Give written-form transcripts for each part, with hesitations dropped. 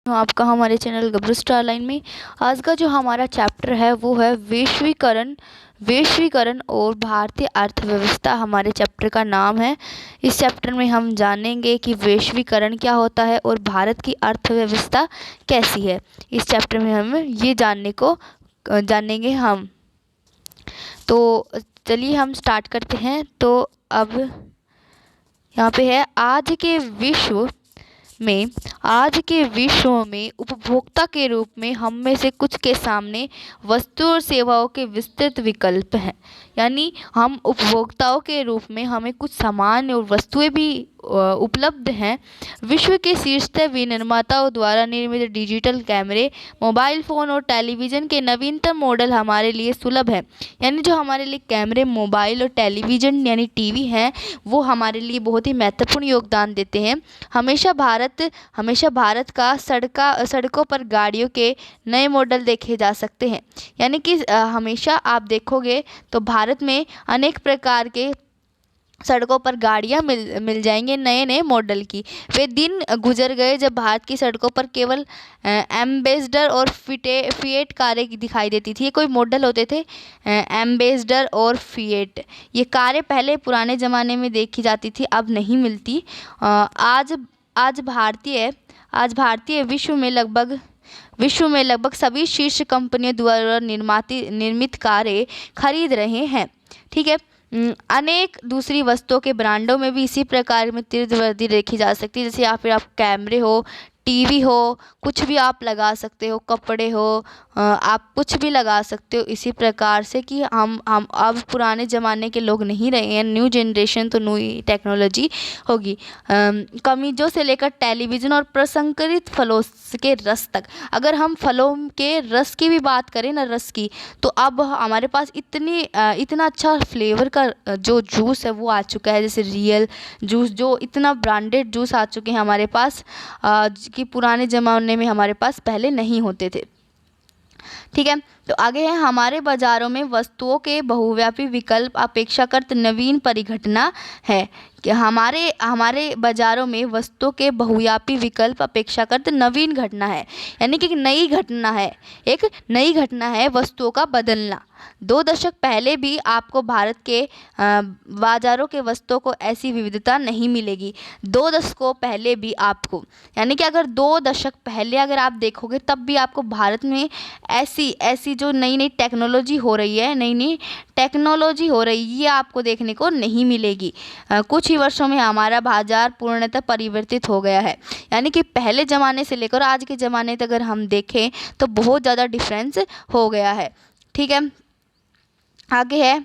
आपका हमारे channel गब्रू star line में आज का जो हमारा चैप्टर है वो है वैश्वीकरण और भारतीय अर्थव्यवस्था। हमारे चैप्टर का नाम है। इस चैप्टर में हम जानेंगे कि वैश्वीकरण क्या होता है और भारत की अर्थव्यवस्था कैसी है। इस चैप्टर में हम ये जानेंगे हम। तो चलिए हम स्टार्ट करते हैं। तो अब यहाँ पे है आज के विश्व में उपभोक्ता के रूप में हम में से कुछ के सामने वस्तु और सेवाओं के विस्तृत विकल्प हैं। यानी हम उपभोक्ताओं के रूप में हमें कुछ सामान और वस्तुएं भी उपलब्ध हैं। विश्व के शीर्षस्तर विनिर्माताओं द्वारा निर्मित डिजिटल कैमरे, मोबाइल फ़ोन और टेलीविज़न के नवीनतम मॉडल हमारे लिए सुलभ हैं। यानी जो हमारे लिए कैमरे, मोबाइल और टेलीविज़न यानी टीवी हैं, वो हमारे लिए बहुत ही महत्वपूर्ण योगदान देते हैं। हमेशा भारत का सड़कों पर गाड़ियों के नए मॉडल देखे जा सकते हैं। यानी कि हमेशा आप देखोगे तो भारत में अनेक प्रकार के सड़कों पर गाड़ियां मिल जाएंगे नए मॉडल की। वे दिन गुजर गए जब भारत की सड़कों पर केवल एम्बेसडर और फिएट कारें दिखाई देती थी। ये कोई मॉडल होते थे, एम्बेसडर और फिएट। ये कारें पहले पुराने ज़माने में देखी जाती थी, अब नहीं मिलती। आज भारतीय विश्व में लगभग सभी शीर्ष कंपनियों द्वारा निर्मित कारें खरीद रहे हैं। ठीक है। अनेक दूसरी वस्तुओं के ब्रांडों में भी इसी प्रकार में तीव्र वृद्धि देखी जा सकती है। जैसे या फिर आप कैमरे हो, टीवी हो, कुछ भी आप लगा सकते हो, कपड़े हो, आप कुछ भी लगा सकते हो। इसी प्रकार से कि हम अब पुराने ज़माने के लोग नहीं रहे हैं, न्यू जनरेशन तो नई टेक्नोलॉजी होगी। कमीज़ों से लेकर टेलीविज़न और प्रसंस्कृत फलों के रस तक। अगर हम फलों के रस की भी बात करें ना, रस की, तो अब हमारे पास इतना अच्छा फ्लेवर का जो जूस है वो आ चुका है। जैसे रियल जूस, जो इतना ब्रांडेड जूस आ चुके हैं हमारे पास कि पुराने ज़माने में हमारे पास पहले नहीं होते थे। ठीक है। तो आगे है, हमारे बाज़ारों में वस्तुओं के बहुव्यापी विकल्प अपेक्षाकृत नवीन परिघटना है। कि हमारे बाज़ारों में वस्तुओं के बहुव्यापी विकल्प अपेक्षाकृत नवीन घटना है। यानी कि एक नई घटना है वस्तुओं का बदलना। 2 दशक पहले भी आपको भारत के बाज़ारों के वस्तुओं को ऐसी विविधता नहीं मिलेगी। 2 दशकों पहले भी आपको, यानी कि अगर 2 दशक पहले अगर आप देखोगे तब भी आपको भारत में ऐसी जो नई टेक्नोलॉजी हो रही है, ये आपको देखने को नहीं मिलेगी। कुछ ही वर्षों में हमारा बाजार पूर्णतः परिवर्तित हो गया है। यानी कि पहले ज़माने से लेकर आज के ज़माने तक अगर हम देखें तो बहुत ज़्यादा डिफरेंस हो गया है। ठीक है। आगे है,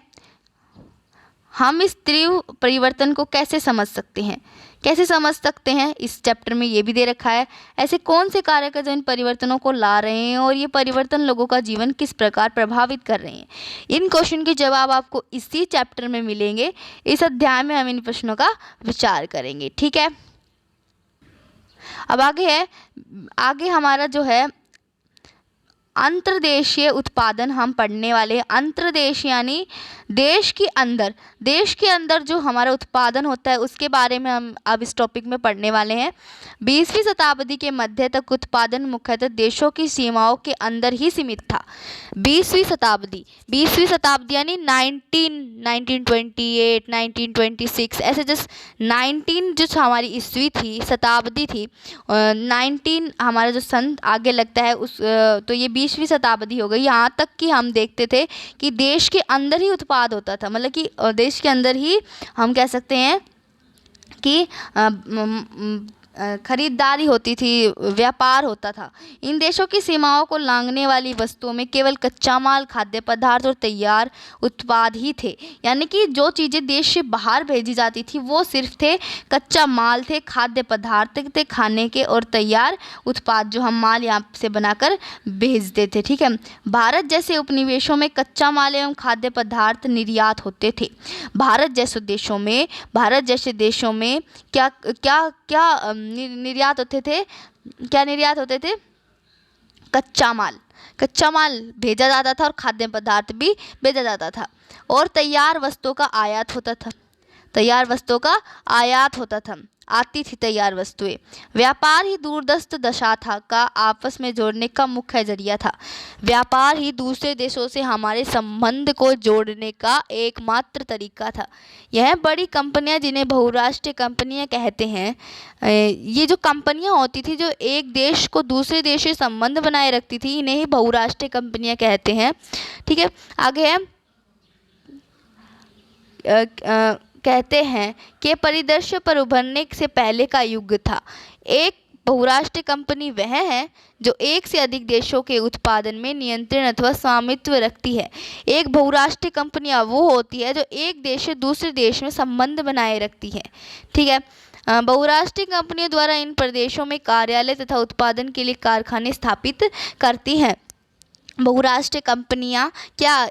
हम इस तीव्र परिवर्तन को कैसे समझ सकते हैं। इस चैप्टर में ये भी दे रखा है। ऐसे कौन से कारक हैं जो इन परिवर्तनों को ला रहे हैं और ये परिवर्तन लोगों का जीवन किस प्रकार प्रभावित कर रहे हैं। इन क्वेश्चन के जवाब आपको इसी चैप्टर में मिलेंगे। इस अध्याय में हम इन प्रश्नों का विचार करेंगे। ठीक है। अब आगे हमारा जो है अंतर्देशीय उत्पादन हम पढ़ने वाले हैं। अंतर्देश यानी देश के अंदर जो हमारा उत्पादन होता है उसके बारे में हम अब इस टॉपिक में पढ़ने वाले हैं। 20वीं शताब्दी के मध्य तक उत्पादन मुख्यतः देशों की सीमाओं के अंदर ही सीमित था। 20वीं शताब्दी यानी 1928, 1926 ऐसे जस्ट 19 जो हमारी ईस्वी थी, शताब्दी थी, 19 हमारा जो सन आगे लगता है उस तो ये 20वीं शताब्दी हो गई। यहाँ तक कि हम देखते थे कि देश के अंदर ही उत्पाद होता था, मतलब कि देश के अंदर ही हम कह सकते हैं कि खरीदारी होती थी, व्यापार होता था। इन देशों की सीमाओं को लांघने वाली वस्तुओं में केवल कच्चा माल, खाद्य पदार्थ और तैयार उत्पाद ही थे। यानी कि जो चीज़ें देश से बाहर भेजी जाती थी वो सिर्फ थे कच्चा माल थे, खाद्य पदार्थ थे, खाने के और तैयार उत्पाद जो हम माल यहाँ से बनाकर भेजते थे। ठीक है। भारत जैसे उपनिवेशों में कच्चा माल एवं खाद्य पदार्थ निर्यात होते थे। भारत जैसे देशों में क्या निर्यात होते थे। कच्चा माल भेजा जाता था और खाद्य पदार्थ भी भेजा जाता था और तैयार वस्तुओं का आयात होता था। आती थी तैयार वस्तुएं। व्यापार ही दूरदर्श दशा था का आपस में जोड़ने का मुख्य जरिया था। व्यापार ही दूसरे देशों से हमारे संबंध को जोड़ने का एकमात्र तरीका था। यह बड़ी कंपनियां, जिन्हें बहुराष्ट्रीय कंपनियां कहते हैं, ये जो कंपनियां होती थी जो एक देश को दूसरे देश से संबंध बनाए रखती थी, इन्हें ही बहुराष्ट्रीय कंपनियां कहते हैं। ठीक है, आगे है कहते हैं कि परिदृश्य पर उभरने से पहले का युग था। एक बहुराष्ट्रीय कंपनी वह है जो एक से अधिक देशों के उत्पादन में नियंत्रण अथवा स्वामित्व रखती है। एक बहुराष्ट्रीय कंपनी वो होती है जो एक देश से दूसरे देश में संबंध बनाए रखती है। ठीक है, बहुराष्ट्रीय कंपनियों द्वारा इन प्रदेशों में कार्यालय तथा उत्पादन के लिए कारखाने स्थापित करती हैं। बहुराष्ट्रीय कंपनियां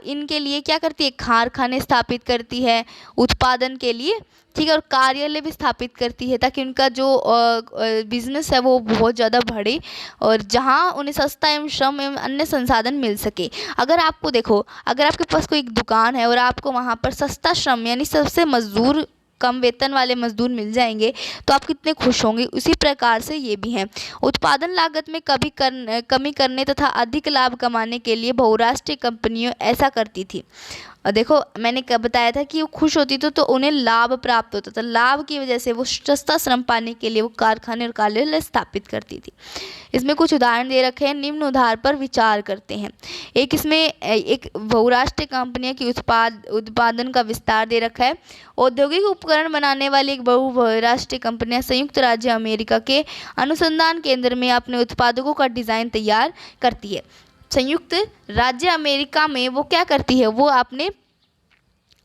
इनके लिए क्या करती है? कारखाने स्थापित करती है उत्पादन के लिए। ठीक है, और कार्यालय भी स्थापित करती है ताकि उनका जो बिजनेस है वो बहुत ज़्यादा बढ़े और जहां उन्हें सस्ता एवं श्रम एवं अन्य संसाधन मिल सके। अगर आपके पास कोई एक दुकान है और आपको वहां पर सस्ता श्रम यानी सबसे मजदूर, कम वेतन वाले मजदूर मिल जाएंगे तो आप कितने खुश होंगे। उसी प्रकार से ये भी हैं। उत्पादन लागत में कमी करने तथा अधिक लाभ कमाने के लिए बहुराष्ट्रीय कंपनियां ऐसा करती थी। और देखो, मैंने कब बताया था कि वो खुश होती तो उन्हें लाभ प्राप्त होता था। लाभ की वजह से वो सस्ता श्रम पाने के लिए वो कारखाने और कार्यालय स्थापित करती थी। इसमें कुछ उदाहरण दे रखे हैं, निम्न उदाहरण पर विचार करते हैं। एक बहुराष्ट्रीय कंपनियों की उत्पादन का विस्तार दे रखा है। औद्योगिक उपकरण बनाने वाली एक बहुराष्ट्रीय कंपनियां संयुक्त राज्य अमेरिका के अनुसंधान केंद्र में अपने उत्पादकों का डिज़ाइन तैयार करती है। संयुक्त राज्य अमेरिका में वो क्या करती है? वो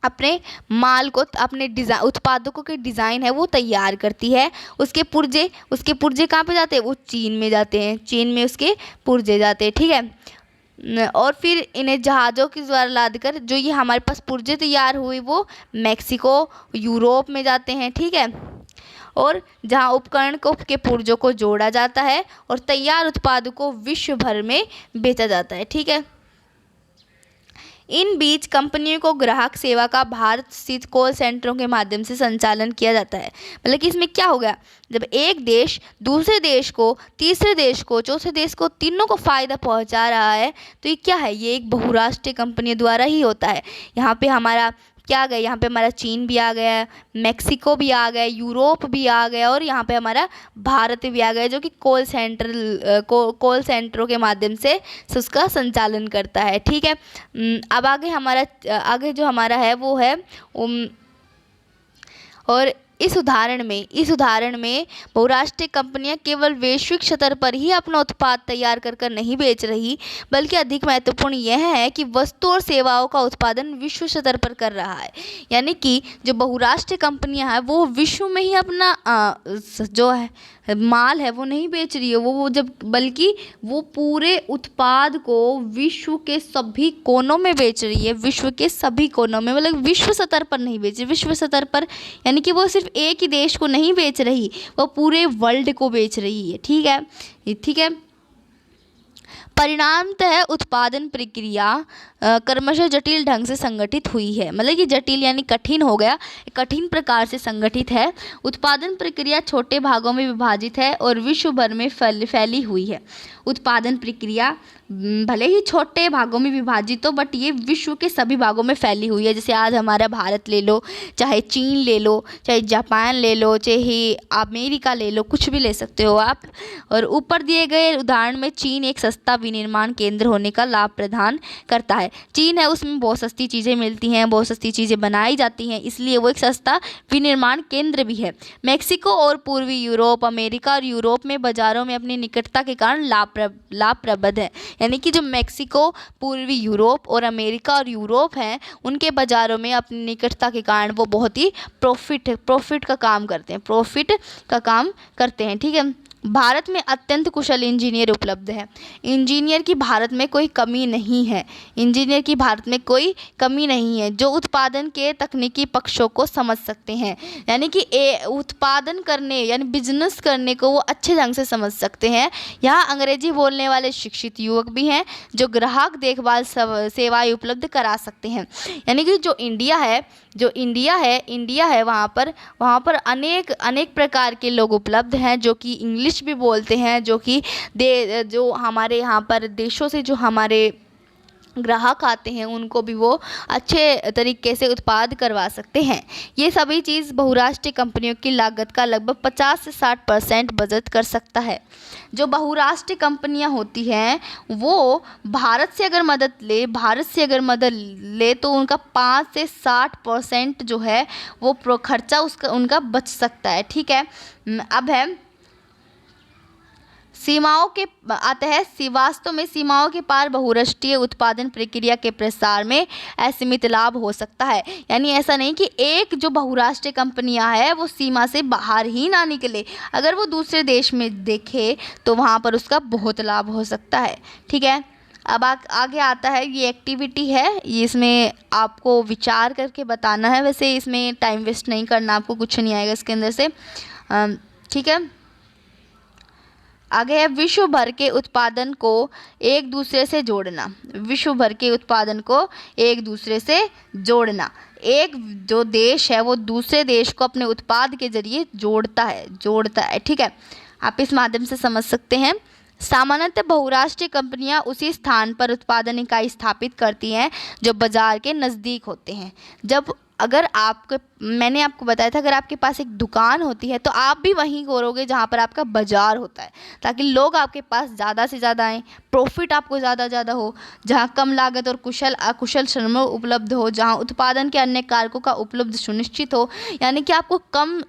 अपने माल को, अपने उत्पादकों के डिज़ाइन है वो तैयार करती है। उसके पुर्जे कहाँ पे जाते हैं? वो चीन में जाते हैं। चीन में उसके पुर्जे जाते हैं। ठीक है, और फिर इन्हें जहाज़ों के द्वारा लादकर जो ये हमारे पास पुर्जे तैयार हुई वो मैक्सिको, यूरोप में जाते हैं। ठीक है, और जहां उपकरण के पुर्जों को जोड़ा जाता है और तैयार उत्पादों को विश्व भर में बेचा जाता है। ठीक है, इन बीच कंपनियों को ग्राहक सेवा का भारत स्थित कॉल सेंटरों के माध्यम से संचालन किया जाता है। मतलब कि इसमें क्या हो गया, जब एक देश दूसरे देश को, तीसरे देश को, चौथे देश को, तीनों को फ़ायदा पहुंचा रहा है तो ये क्या है? ये एक बहुराष्ट्रीय कंपनी द्वारा ही होता है। यहाँ पे हमारा क्या आ गया? यहाँ पे हमारा चीन भी आ गया, मैक्सिको भी आ गया, यूरोप भी आ गया और यहाँ पे हमारा भारत भी आ गया जो कि कॉल सेंटरों के माध्यम से उसका संचालन करता है। ठीक है, अब आगे जो हमारा है वो है और इस उदाहरण में बहुराष्ट्रीय कंपनियां केवल वैश्विक स्तर पर ही अपना उत्पाद तैयार कर नहीं बेच रही, बल्कि अधिक महत्वपूर्ण यह है कि वस्तु और सेवाओं का उत्पादन विश्व स्तर पर कर रहा है। यानी कि जो बहुराष्ट्रीय कंपनियां हैं वो विश्व में ही अपना जो है माल है वो नहीं बेच रही है, बल्कि वो पूरे उत्पाद को विश्व के सभी कोनों में बेच रही है। विश्व के सभी कोनों में, मतलब विश्व स्तर पर नहीं बेच रही। विश्व स्तर पर यानी कि वो सिर्फ एक ही देश को नहीं बेच रही, वो पूरे वर्ल्ड को बेच रही है। ठीक है, परिणामतः उत्पादन प्रक्रिया क्रमशः जटिल ढंग से संगठित हुई है। मतलब कि जटिल यानी कठिन हो गया, कठिन प्रकार से संगठित है। उत्पादन प्रक्रिया छोटे भागों में विभाजित है और विश्व भर में फैली हुई है। उत्पादन प्रक्रिया भले ही छोटे भागों में विभाजित हो, बट ये विश्व के सभी भागों में फैली हुई है। जैसे आज हमारा भारत ले लो, चाहे चीन ले लो, चाहे जापान ले लो, चाहे अमेरिका ले लो, कुछ भी ले सकते हो आप। और ऊपर दिए गए उदाहरण में चीन एक सस्ता विनिर्माण केंद्र होने का लाभ प्रदान करता है। चीन है, उसमें बहुत सस्ती चीज़ें मिलती हैं, बहुत सस्ती चीज़ें बनाई जाती हैं, इसलिए वो एक सस्ता विनिर्माण केंद्र भी है। मैक्सिको और पूर्वी यूरोप, अमेरिका और यूरोप में बाज़ारों में अपनी निकटता के कारण लाभप्रद है। यानी कि जो मैक्सिको, पूर्वी यूरोप और अमेरिका और यूरोप हैं, उनके बाज़ारों में अपनी निकटता के कारण वो बहुत ही प्रॉफिट का काम करते हैं। ठीक है, भारत में अत्यंत कुशल इंजीनियर उपलब्ध है। इंजीनियर की भारत में कोई कमी नहीं है। इंजीनियर की भारत में कोई कमी नहीं है जो उत्पादन के तकनीकी पक्षों को समझ सकते हैं, यानी कि उत्पादन करने यानी बिजनेस करने को वो अच्छे ढंग से समझ सकते हैं। यहाँ अंग्रेजी बोलने वाले शिक्षित युवक भी हैं जो ग्राहक देखभाल सेवाएं उपलब्ध करा सकते हैं। यानी कि जो इंडिया है वहाँ पर अनेक प्रकार के लोग उपलब्ध हैं जो कि इंग्लिश भी बोलते हैं, जो हमारे यहाँ पर देशों से जो हमारे ग्राहक आते हैं उनको भी वो अच्छे तरीके से उत्पाद करवा सकते हैं। ये सभी चीज़ बहुराष्ट्रीय कंपनियों की लागत का लगभग 50 से 60% बचत कर सकता है। जो बहुराष्ट्रीय कंपनियां होती हैं वो भारत से अगर मदद ले तो उनका 5 से 60% जो है वो खर्चा उनका बच सकता है। ठीक है, अब है सीमाओं के आते हैं। वास्तव में सीमाओं के पार बहुराष्ट्रीय उत्पादन प्रक्रिया के प्रसार में असीमित लाभ हो सकता है। यानी ऐसा नहीं कि एक जो बहुराष्ट्रीय कंपनियां है वो सीमा से बाहर ही ना निकले, अगर वो दूसरे देश में देखे तो वहाँ पर उसका बहुत लाभ हो सकता है। ठीक है, अब आगे आता है, ये एक्टिविटी है, ये इसमें आपको विचार करके बताना है। वैसे इसमें टाइम वेस्ट नहीं करना, आपको कुछ नहीं आएगा इसके अंदर से। ठीक है, आगे है विश्व भर के उत्पादन को एक दूसरे से जोड़ना। विश्व भर के उत्पादन को एक दूसरे से जोड़ना। एक जो देश है वो दूसरे देश को अपने उत्पाद के जरिए जोड़ता है। ठीक है, आप इस माध्यम से समझ सकते हैं। सामान्यतः बहुराष्ट्रीय कंपनियां उसी स्थान पर उत्पादन इकाई स्थापित करती हैं जो बाजार के नज़दीक होते हैं। मैंने आपको बताया था, अगर आपके पास एक दुकान होती है तो आप भी वहीं करोगे जहाँ पर आपका बाजार होता है, ताकि लोग आपके पास ज़्यादा से ज़्यादा आएँ, प्रॉफिट आपको ज़्यादा हो, जहाँ कम लागत और कुशल श्रम उपलब्ध हो, जहाँ उत्पादन के अन्य कारकों का उपलब्ध सुनिश्चित हो, यानी कि आपको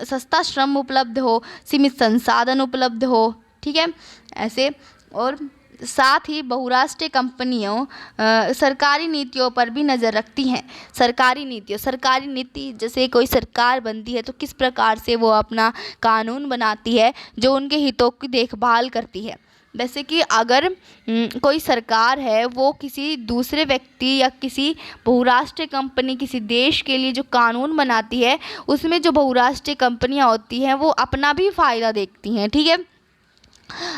सस्ता श्रम उपलब्ध हो, सीमित संसाधन उपलब्ध हो। ठीक है, ऐसे। और साथ ही बहुराष्ट्रीय कंपनियों सरकारी नीतियों पर भी नज़र रखती हैं। सरकारी नीति, जैसे कोई सरकार बनती है तो किस प्रकार से वो अपना कानून बनाती है जो उनके हितों की देखभाल करती है। जैसे कि अगर कोई सरकार है वो किसी दूसरे व्यक्ति या किसी बहुराष्ट्रीय कंपनी किसी देश के लिए जो कानून बनाती है, उसमें जो बहुराष्ट्रीय कंपनियां होती हैं वो अपना भी फ़ायदा देखती हैं। ठीक है,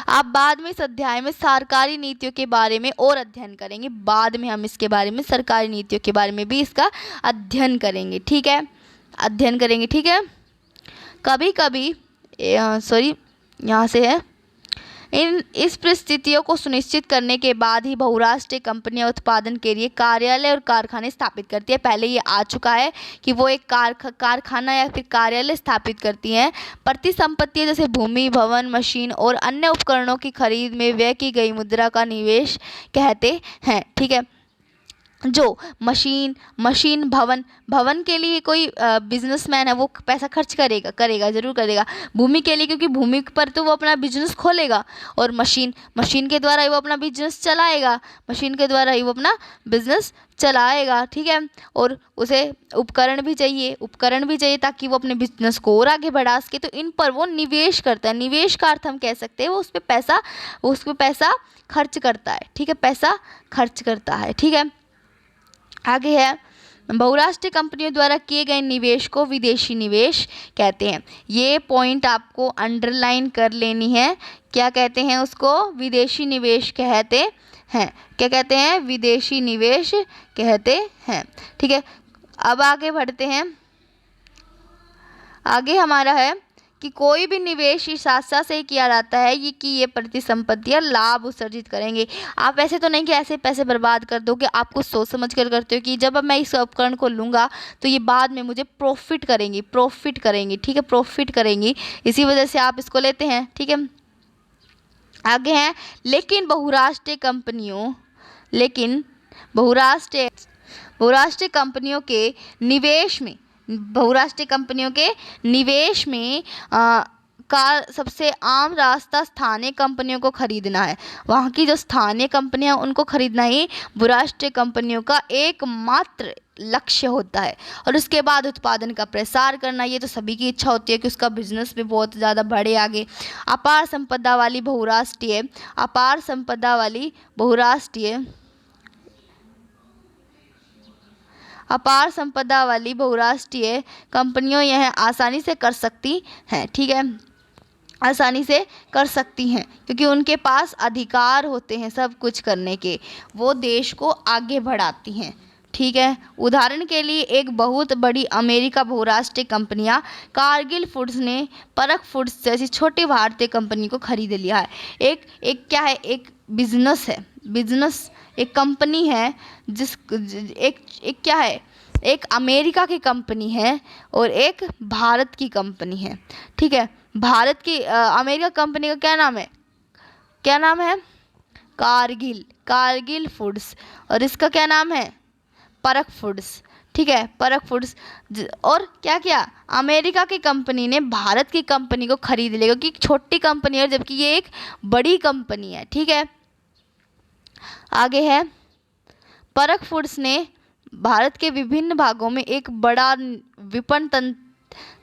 आप बाद में इस अध्याय में सरकारी नीतियों के बारे में और अध्ययन करेंगे। बाद में हम इसके बारे में सरकारी नीतियों के बारे में भी इसका अध्ययन करेंगे। ठीक है, ठीक है। कभी कभी यहाँ से है, इस परिस्थितियों को सुनिश्चित करने के बाद ही बहुराष्ट्रीय कंपनियां उत्पादन के लिए कार्यालय और कारखाने स्थापित करती है। पहले ये आ चुका है कि वो एक कारखाना या फिर कार्यालय स्थापित करती हैं। प्रतिसंपत्तियां जैसे भूमि, भवन, मशीन और अन्य उपकरणों की खरीद में व्यय की गई मुद्रा का निवेश कहते हैं। ठीक है, जो मशीन भवन के लिए कोई बिजनेसमैन है वो पैसा खर्च करेगा ज़रूर करेगा। भूमि के लिए, क्योंकि भूमि पर तो वो अपना बिजनेस खोलेगा। और मशीन के द्वारा ही वो अपना बिजनेस चलाएगा। ठीक है, और उसे उपकरण भी चाहिए ताकि वो अपने बिजनेस को और आगे बढ़ा सके। तो इन पर वो निवेश करता है। निवेश का अर्थ हम कह सकते हैं वो उस पर पैसा खर्च करता है। ठीक है, पैसा खर्च करता है। ठीक है, आगे है, बहुराष्ट्रीय कंपनियों द्वारा किए गए निवेश को विदेशी निवेश कहते हैं। ये पॉइंट आपको अंडरलाइन कर लेनी है। क्या कहते हैं उसको? विदेशी निवेश कहते हैं। क्या कहते हैं? विदेशी निवेश कहते हैं। ठीक है, अब आगे बढ़ते हैं। आगे हमारा है कि कोई भी निवेश इस आशा से किया जाता है ये परिसंपत्तियां लाभ उत्सर्जित करेंगे। आप ऐसे तो नहीं कि ऐसे पैसे बर्बाद कर दोगे, आप कुछ सोच समझ कर करते हो कि जब अब मैं इस उपकरण को लूँगा तो ये बाद में मुझे प्रॉफिट करेंगी। ठीक है, प्रॉफिट करेंगी, इसी वजह से आप इसको लेते हैं। ठीक है, आगे हैं, लेकिन बहुराष्ट्रीय कंपनियों के निवेश में का सबसे आम रास्ता स्थानीय कंपनियों को खरीदना है। वहाँ की जो स्थानीय कंपनियां उनको खरीदना ही बहुराष्ट्रीय कंपनियों का एकमात्र लक्ष्य होता है। और उसके बाद उत्पादन का प्रसार करना, ये तो सभी की इच्छा होती है कि उसका बिजनेस भी बहुत ज़्यादा बढ़े आगे। अपार संपदा वाली बहुराष्ट्रीय अपार संपदा वाली बहुराष्ट्रीय अपार संपदा वाली बहुराष्ट्रीय कंपनियों यह आसानी से कर सकती हैं, ठीक है, आसानी से कर सकती हैं, क्योंकि उनके पास अधिकार होते हैं सब कुछ करने के, वो देश को आगे बढ़ाती हैं, ठीक है। उदाहरण के लिए एक बहुत बड़ी अमेरिका बहुराष्ट्रीय कंपनियां कारगिल फूड्स ने परख फूड्स जैसी छोटी भारतीय कंपनी को खरीद लिया है। एक क्या है, एक बिजनेस है, बिजनेस एक कंपनी है एक क्या है, एक अमेरिका की कंपनी है और एक भारत की कंपनी है, ठीक है। भारत की अमेरिका कंपनी का क्या नाम है कारगिल फूड्स, और इसका क्या नाम है, परख फूड्स, ठीक है, परख फूड्स। और क्या किया, अमेरिका की कंपनी ने भारत की कंपनी को खरीद लिया, क्योंकि एक छोटी कंपनी है जबकि ये एक बड़ी कंपनी है, ठीक है। आगे है, परख फूड्स ने भारत के विभिन्न भागों में एक बड़ा विपणन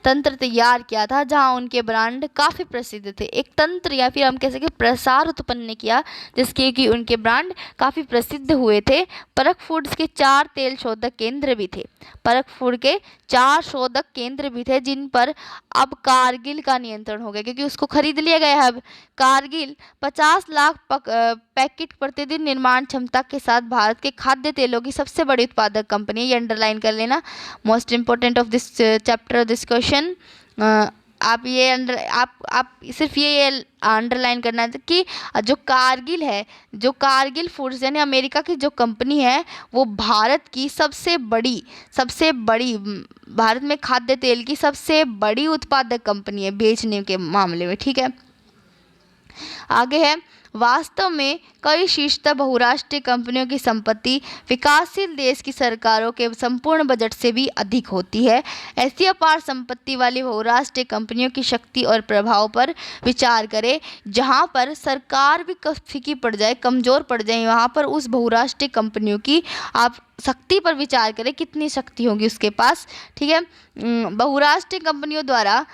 तंत्र तैयार किया था, जहां उनके ब्रांड काफ़ी प्रसिद्ध थे। एक तंत्र या फिर हम कह सकते प्रसार उत्पन्न किया जिसके कि उनके ब्रांड काफ़ी प्रसिद्ध हुए थे। परख फूड्स के 4 तेल शोधक केंद्र भी थे, परख फूड के 4 शोधक केंद्र भी थे, जिन पर अब कारगिल का नियंत्रण हो गया, क्योंकि उसको खरीद लिया गया है। अब कारगिल 50 लाख पैकेट प्रतिदिन निर्माण क्षमता के साथ भारत के खाद्य तेलों की सबसे बड़ी उत्पादक कंपनी है। ये अंडरलाइन कर लेना, most important of this chapter this question. आप सिर्फ ये अंडरलाइन करना है कि जो कारगिल फूड्स यानी अमेरिका की जो कंपनी है वो भारत की सबसे बड़ी भारत में खाद्य तेल की सबसे बड़ी उत्पादक कंपनी है बेचने के मामले में, ठीक है। आगे है, वास्तव में कई शीर्षस्थ बहुराष्ट्रीय कंपनियों की संपत्ति विकासशील देश की सरकारों के संपूर्ण बजट से भी अधिक होती है। ऐसी अपार संपत्ति वाली बहुराष्ट्रीय कंपनियों की शक्ति और प्रभाव पर विचार करें। जहां पर सरकार भी फीकी पड़ जाए, कमज़ोर पड़ जाए, वहां पर उस बहुराष्ट्रीय कंपनियों की आप शक्ति पर विचार करें, कितनी शक्ति होगी उसके पास, ठीक है। बहुराष्ट्रीय कंपनियों द्वारा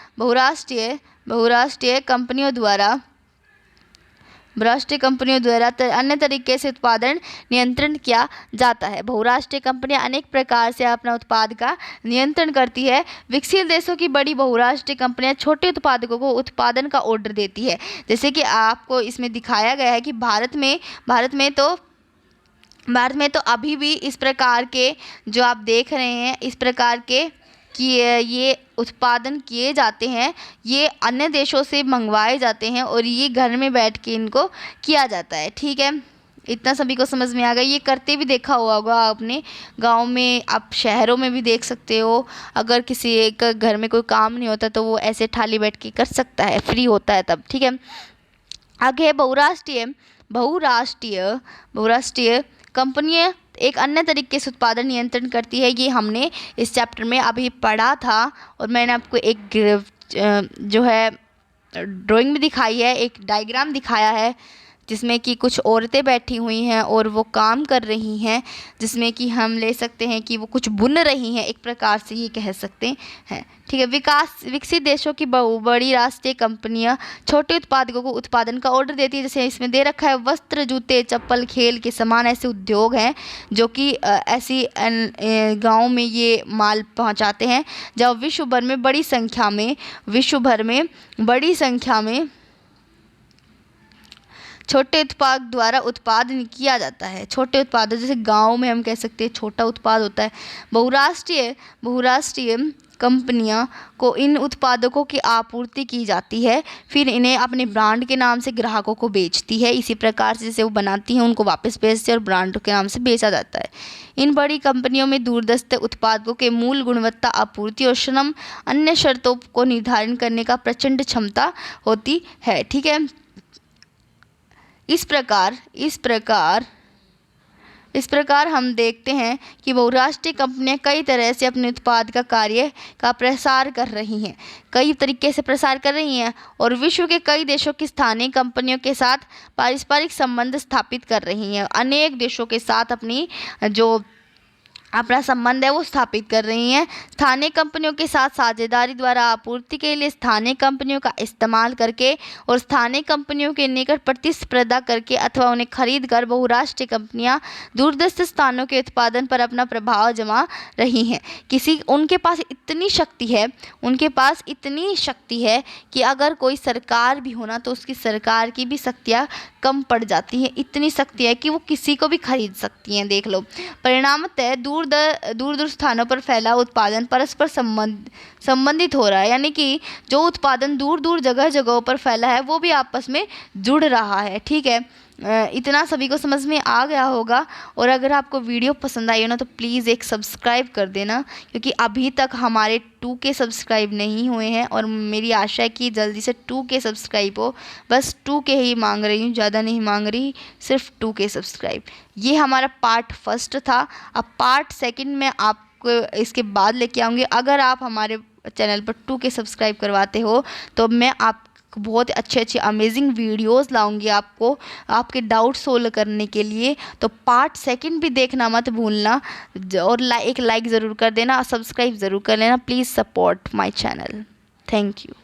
अन्य तरीके से उत्पादन नियंत्रण किया जाता है। बहुराष्ट्रीय कंपनियां अनेक प्रकार से अपना उत्पाद का नियंत्रण करती है। विकसित देशों की बड़ी बहुराष्ट्रीय कंपनियां छोटे उत्पादकों को उत्पादन का ऑर्डर देती है, जैसे कि आपको इसमें दिखाया गया है कि भारत में तो अभी भी इस प्रकार के जो आप देख रहे हैं, इस प्रकार के कि ये उत्पादन किए जाते हैं, ये अन्य देशों से मंगवाए जाते हैं और ये घर में बैठ के इनको किया जाता है, ठीक है। इतना सभी को समझ में आ गया। ये करते भी देखा होगा आपने गांव में, आप शहरों में भी देख सकते हो। अगर किसी एक घर में कोई काम नहीं होता तो वो ऐसे थाली बैठ के कर सकता है, फ्री होता है तब, ठीक है। आगे है बहुराष्ट्रीय कंपनियां एक अन्य तरीके से उत्पादन नियंत्रण करती है। ये हमने इस चैप्टर में अभी पढ़ा था और मैंने आपको एक जो है ड्राइंग भी दिखाई है, एक डायग्राम दिखाया है जिसमें कि कुछ औरतें बैठी हुई हैं और वो काम कर रही हैं, जिसमें कि हम ले सकते हैं कि वो कुछ बुन रही हैं, एक प्रकार से ये कह सकते हैं, ठीक है। विकसित देशों की बड़ी राष्ट्रीय कंपनियां छोटे उत्पादकों को उत्पादन का ऑर्डर देती है, जैसे इसमें दे रखा है वस्त्र, जूते, चप्पल, खेल के सामान, ऐसे उद्योग हैं जो कि ऐसी गाँव में ये माल पहुँचाते हैं। जब विश्व भर में बड़ी संख्या में छोटे उत्पाद द्वारा उत्पादन किया जाता है। छोटे उत्पाद जैसे गांव में हम कह सकते हैं छोटा उत्पाद होता है। बहुराष्ट्रीय कंपनियां को इन उत्पादकों की आपूर्ति की जाती है, फिर इन्हें अपने ब्रांड के नाम से ग्राहकों को बेचती है। इसी प्रकार से जैसे वो बनाती हैं उनको वापस बेचते हैं और ब्रांड के नाम से बेचा जाता है। इन बड़ी कंपनियों में दूरदर्शी उत्पादकों के मूल गुणवत्ता, आपूर्ति और श्रम अन्य शर्तों को निर्धारण करने का प्रचंड क्षमता होती है, ठीक है। इस प्रकार हम देखते हैं कि बहुराष्ट्रीय कंपनियां कई तरह से अपने उत्पाद का कार्य का प्रसार कर रही हैं, कई तरीके से प्रसार कर रही हैं और विश्व के कई देशों की स्थानीय कंपनियों के साथ पारस्परिक संबंध स्थापित कर रही हैं। अनेक देशों के साथ अपनी जो अपना संबंध है वो स्थापित कर रही हैं। स्थानीय कंपनियों के साथ साझेदारी द्वारा आपूर्ति के लिए स्थानीय कंपनियों का इस्तेमाल करके और स्थानीय कंपनियों के निकट प्रतिस्पर्धा करके अथवा उन्हें खरीद कर बहुराष्ट्रीय कंपनियां दूरदर्शी स्थानों के उत्पादन पर अपना प्रभाव जमा रही हैं। उनके पास इतनी शक्ति है कि अगर कोई सरकार भी होना तो उसकी सरकार की भी शक्तियाँ कम पड़ जाती हैं। इतनी शक्ति है कि वो किसी को भी खरीद सकती हैं। देख लो, परिणामतः दूर स्थानों पर फैला उत्पादन परस्पर संबंधित हो रहा है, यानी कि जो उत्पादन दूर जगहों पर फैला है वो भी आपस में जुड़ रहा है। ठीक है, इतना सभी को समझ में आ गया होगा। और अगर आपको वीडियो पसंद आई हो ना तो प्लीज़ एक सब्सक्राइब कर देना, क्योंकि अभी तक हमारे 2K सब्सक्राइब नहीं हुए हैं और मेरी आशा है कि जल्दी से 2K सब्सक्राइब हो। बस 2K ही मांग रही हूँ, ज़्यादा नहीं मांग रही, सिर्फ 2K सब्सक्राइब। ये हमारा पार्ट 1 था। अब पार्ट 2 में आपको इसके बाद लेके आऊँगी। अगर आप हमारे चैनल पर 2K सब्सक्राइब करवाते हो तो मैं आप बहुत अच्छे अमेजिंग वीडियोस लाऊंगी आपको, आपके डाउट सोल्व करने के लिए। तो पार्ट 2 भी देखना मत भूलना और एक लाइक ज़रूर कर देना और सब्सक्राइब ज़रूर कर लेना। Please support my channel. Thank you.